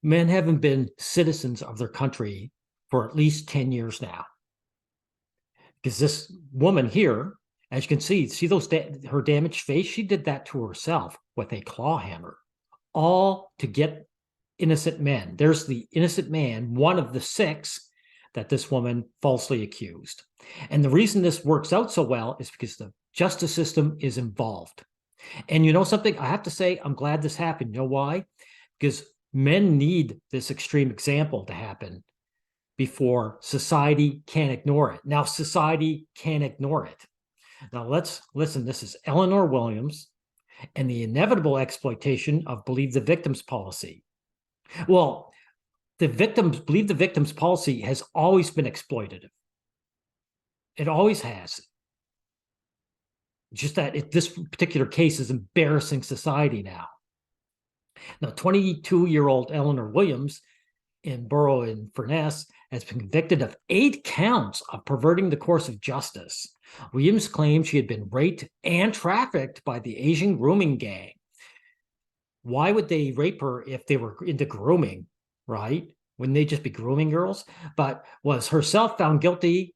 Men haven't been citizens of their country for at least 10 years now. Because this woman here, as you can see those her damaged face? She did that to herself with a claw hammer, all to get innocent men. There's the innocent man, one of the 6 that this woman falsely accused. And the reason this works out so well is because the justice system is involved. And you know something? I have to say, I'm glad this happened. You know why? Because men need this extreme example to happen before society can't ignore it. Now, society can't ignore it. Now, let's listen. This is Eleanor Williams and the inevitable exploitation of believe the victims policy. Well, believe the victims policy has always been exploitative. It always has. Just that this particular case is embarrassing society now. Now, 22-year-old Eleanor Williams in Borough-in-Furness has been convicted of 8 counts of perverting the course of justice. Williams claimed she had been raped and trafficked by the Asian grooming gang. Why would they rape her if they were into grooming, right? Wouldn't they just be grooming girls? But was herself found guilty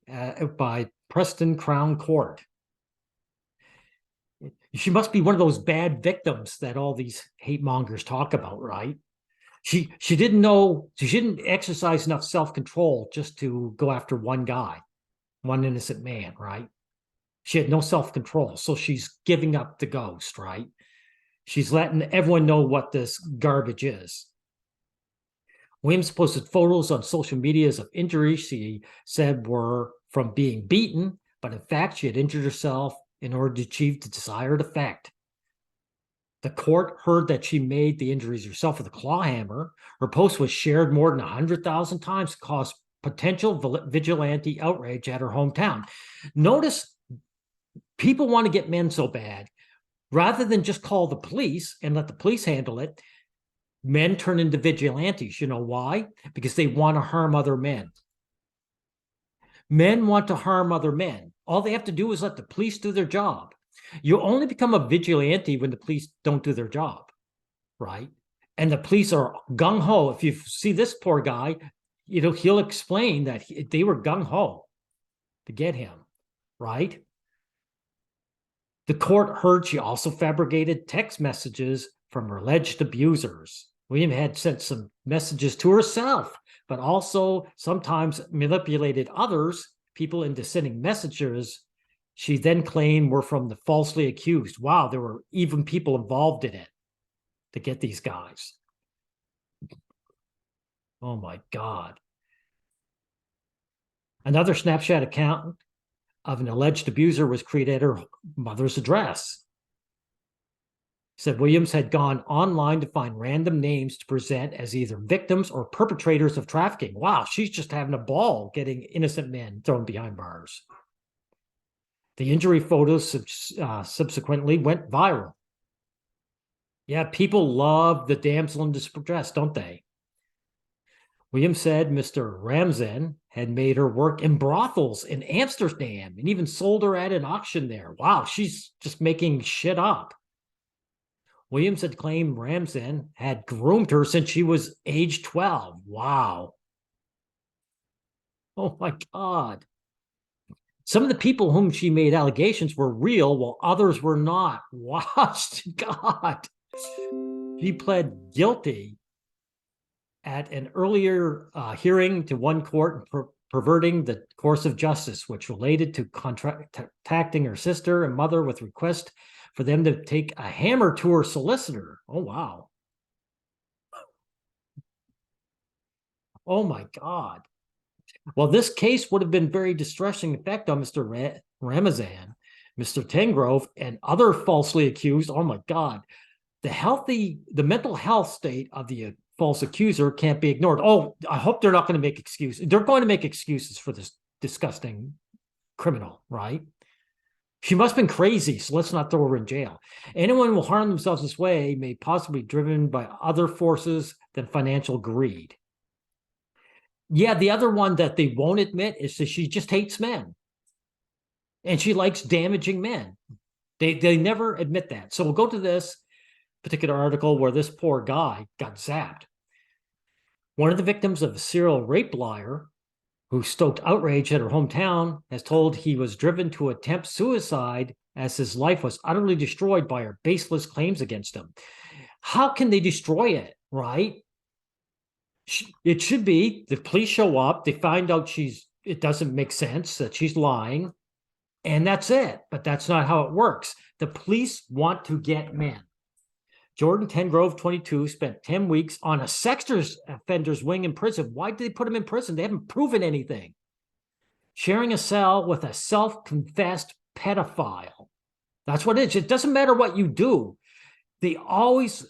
by Preston Crown Court. She must be one of those bad victims that all these hate mongers talk about, right? She didn't exercise enough self-control just to go after one guy, one innocent man, right? She had no self-control, so she's giving up the ghost, right? She's letting everyone know what this garbage is. Williams posted photos on social media of injuries she said were from being beaten, but in fact, she had injured herself in order to achieve the desired effect. The court heard that she made the injuries herself with a claw hammer. Her post was shared more than 100,000 times to cause potential vigilante outrage at her hometown. Notice, people want to get men so bad. Rather than just call the police and let the police handle it, men turn into vigilantes. You know why? Because they want to harm other men. Men want to harm other men. All they have to do is let the police do their job. You only become a vigilante when the police don't do their job, right? And the police are gung-ho. If you see this poor guy, he'll explain that they were gung-ho to get him, right? The court heard she also fabricated text messages from her alleged abusers. William had sent some messages to herself, but also sometimes manipulated others, people, into sending messages she then claimed were from the falsely accused. Wow, there were even people involved in it to get these guys. Oh my God. Another Snapchat account of an alleged abuser was created at her mother's address. Said Williams had gone online to find random names to present as either victims or perpetrators of trafficking. Wow, she's just having a ball getting innocent men thrown behind bars. The injury photos subsequently went viral. Yeah, people love the damsel in distress, don't they? Williams said Mr. Ramzan had made her work in brothels in Amsterdam and even sold her at an auction there. Wow, she's just making shit up. Williams had claimed Ramzan had groomed her since she was age 12. Wow. Oh my God. Some of the people whom she made allegations were real, while others were not. Wow, God. She pled guilty at an earlier hearing to one court perverting the course of justice, which related to contacting her sister and mother with request for them to take a hammer to her solicitor. Oh, wow. Oh, my God. Well, this case would have been very distressing effect on Mr. Ramazan, Mr. Tengrove, and other falsely accused. Oh, my God. The mental health state of the false accuser can't be ignored. Oh, I hope they're not going to make excuses. They're going to make excuses for this disgusting criminal, right? She must have been crazy, so let's not throw her in jail. Anyone who will harm themselves this way may possibly be driven by other forces than financial greed. Yeah, the other one that they won't admit is that she just hates men. And she likes damaging men. They never admit that. So we'll go to this particular article where this poor guy got zapped. One of the victims of a serial rape liar who stoked outrage at her hometown has told he was driven to attempt suicide as his life was utterly destroyed by her baseless claims against him. How can they destroy it, right? It should be the police show up, they find out it doesn't make sense that she's lying, and that's it. But that's not how it works. The police want to get men. Jordan Tengrove, 22, spent 10 weeks on a sex offender's wing in prison. Why did they put him in prison? They haven't proven anything. Sharing a cell with a self-confessed pedophile. That's what it is. It doesn't matter what you do. They always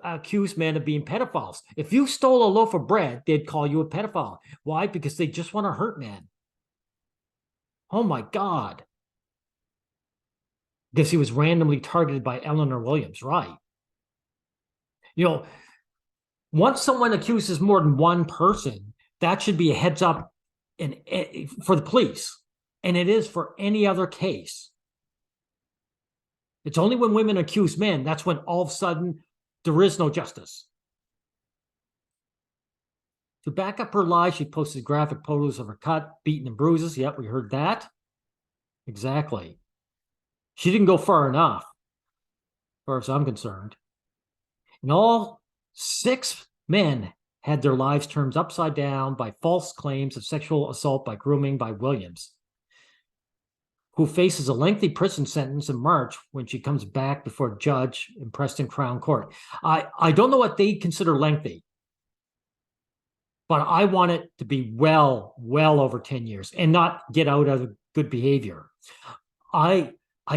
accuse men of being pedophiles. If you stole a loaf of bread, they'd call you a pedophile. Why? Because they just want to hurt men. Oh my God. Because he was randomly targeted by Eleanor Williams, right? You know, once someone accuses more than one person, that should be a heads up for the police. And it is for any other case. It's only when women accuse men, that's when all of a sudden there is no justice. To back up her lies, she posted graphic photos of her cut, beaten, and bruises. Yep, we heard that. Exactly. She didn't go far enough, as far as I'm concerned. And all 6 men had their lives turned upside down by false claims of sexual assault by grooming by Williams, who faces a lengthy prison sentence in March when she comes back before a judge in Preston Crown Court. I don't know what they consider lengthy, but I want it to be well over 10 years and not get out of good behavior. I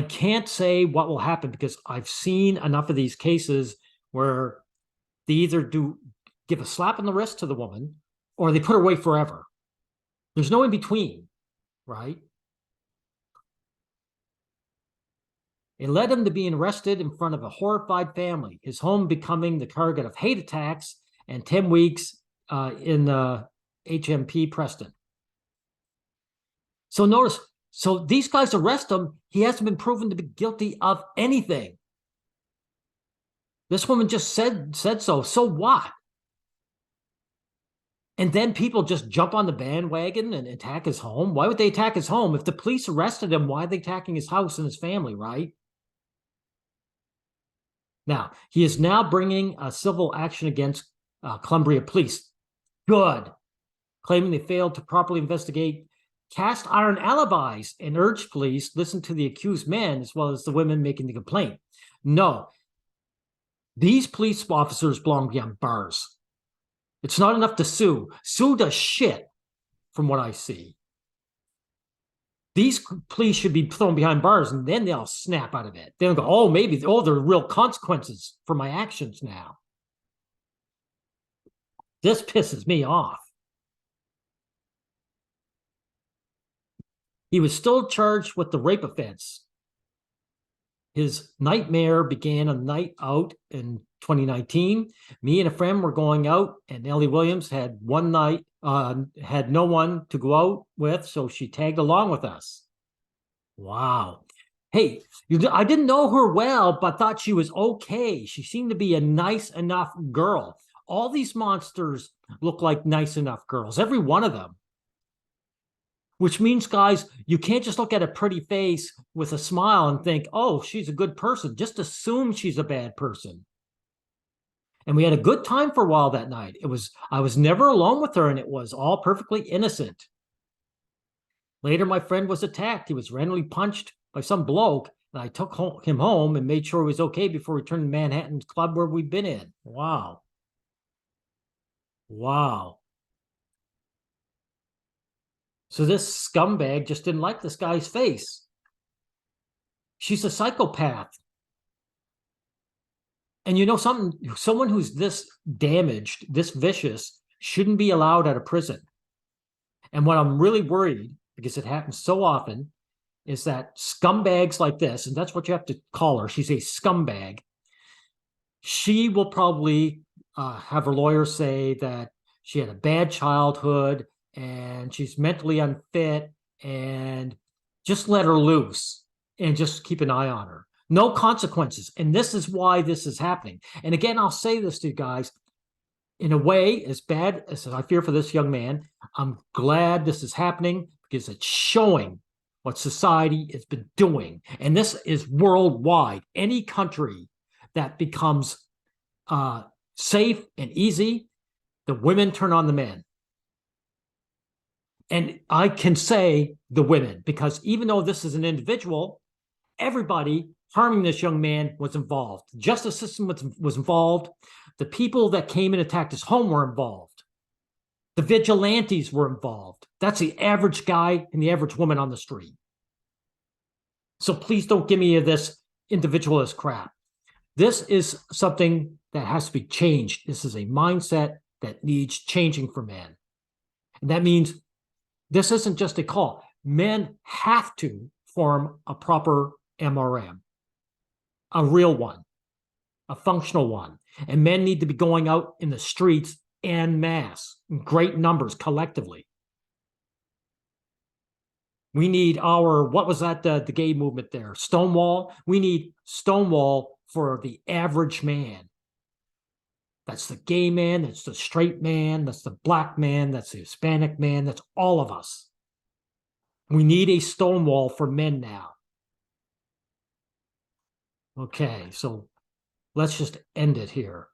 can't say what will happen because I've seen enough of these cases where they either give a slap on the wrist to the woman or they put her away forever. There's no in between, right? It led him to being arrested in front of a horrified family, his home becoming the target of hate attacks, and 10 weeks in the HMP Preston. So notice, so these guys arrest him. He hasn't been proven to be guilty of anything. This woman just said so. So what? And then people just jump on the bandwagon and attack his home. Why would they attack his home? If the police arrested him, why are they attacking his house and his family, right? Now, he is now bringing a civil action against Columbia Police. Good. Claiming they failed to properly investigate cast iron alibis and urged police listen to the accused men as well as the women making the complaint. No. These police officers belong behind bars. It's not enough to sue. Sue does shit, from what I see. These police should be thrown behind bars, and then they'll snap out of it. They'll go, oh, maybe, oh, there are real consequences for my actions now. This pisses me off. He was still charged with the rape offense. His nightmare began a night out in 2019. Me and a friend were going out, and Ellie Williams had one night, had no one to go out with, so she tagged along with us. Wow. Hey, I didn't know her well, but thought she was okay. She seemed to be a nice enough girl. All these monsters look like nice enough girls, every one of them. Which means, guys, you can't just look at a pretty face with a smile and think, oh, she's a good person. Just assume she's a bad person. And we had a good time for a while that night. I was never alone with her, and it was all perfectly innocent. Later, my friend was attacked. He was randomly punched by some bloke, and I took him home and made sure he was okay before we returned to Manhattan's club where we'd been in. Wow. Wow. So this scumbag just didn't like this guy's face. She's a psychopath. And you know something? Someone who's this damaged, this vicious, shouldn't be allowed out of prison. And what I'm really worried, because it happens so often, is that scumbags like this, and that's what you have to call her, she's a scumbag, she will probably have her lawyer say that she had a bad childhood and she's mentally unfit, and just let her loose and just keep an eye on her. No consequences. And this is why this is happening. And again, I'll say this to you guys. in a way, as bad as I fear for this young man, I'm glad this is happening because it's showing what society has been doing. And this is worldwide. Any country that becomes safe and easy, the women turn on the men. And I can say the women, because even though this is an individual, everybody harming this young man was involved. The justice system was involved. The people that came and attacked his home were involved. The vigilantes were involved. That's the average guy and the average woman on the street. So please don't give me this individualist crap. This is something that has to be changed. This is a mindset that needs changing for men. And that means this isn't just a call. Men have to form a proper MRM, a real one, a functional one. And men need to be going out in the streets en masse, in great numbers collectively. We need what was that, the gay movement there? Stonewall. We need Stonewall for the average man. That's the gay man, that's the straight man, that's the black man, that's the Hispanic man, that's all of us. We need a Stonewall for men now. Okay, so let's just end it here.